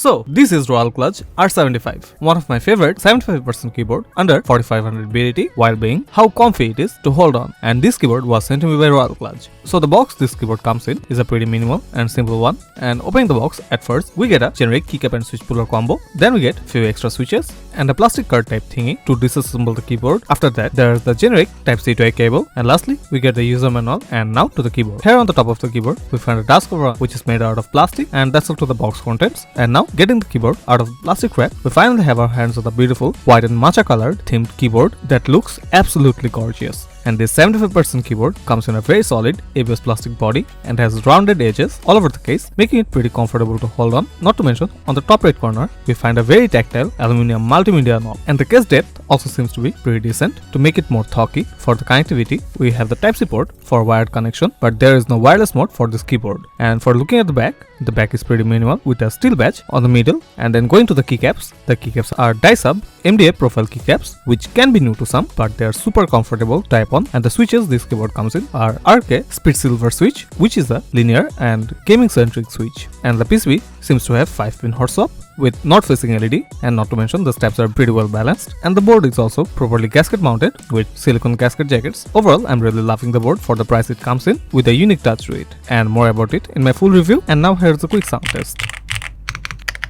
So this is Royal Kludge R75, one of my favorite 75% keyboard under 4500 BAT while being how comfy it is to hold on, and this keyboard was sent to me by Royal Kludge. So the box this keyboard comes in is a pretty minimal and simple one, and opening the box at first we get a generic keycap and switch puller combo, then we get few extra switches and a plastic card type thingy to disassemble the keyboard. After that there is the generic Type-C to A cable, and lastly we get the user manual. And now to the keyboard. Here on the top of the keyboard we find a dust cover which is made out of plastic, and that's all to the box contents. And now getting the keyboard out of the plastic wrap, we finally have our hands on the beautiful white and matcha colored themed keyboard that looks absolutely gorgeous. And this 75% keyboard comes in a very solid ABS plastic body and has rounded edges all over the case, making it pretty comfortable to hold on. Not to mention, on the top right corner we find a very tactile aluminum multimedia knob, and the case depth also seems to be pretty decent. To make it more talky, for the connectivity we have the Type-C port for wired connection, but there is no wireless mode for this keyboard. And for looking at the back is pretty minimal with a steel badge on the middle. And then going to the keycaps, the keycaps are die-sub MDF profile keycaps, which can be new to some, but they are super comfortable to type on. And the switches this keyboard comes in are RK Speed Silver switch, which is a linear and gaming centric switch, and the PCB seems to have 5-pin hot swap with north facing LED, and not to mention the steps are pretty well balanced, and the board is also properly gasket mounted with silicone gasket jackets. Overall, I'm really loving the board for the price it comes in, with a unique touch to it, and more about it in my full review. And now here's a quick sound test.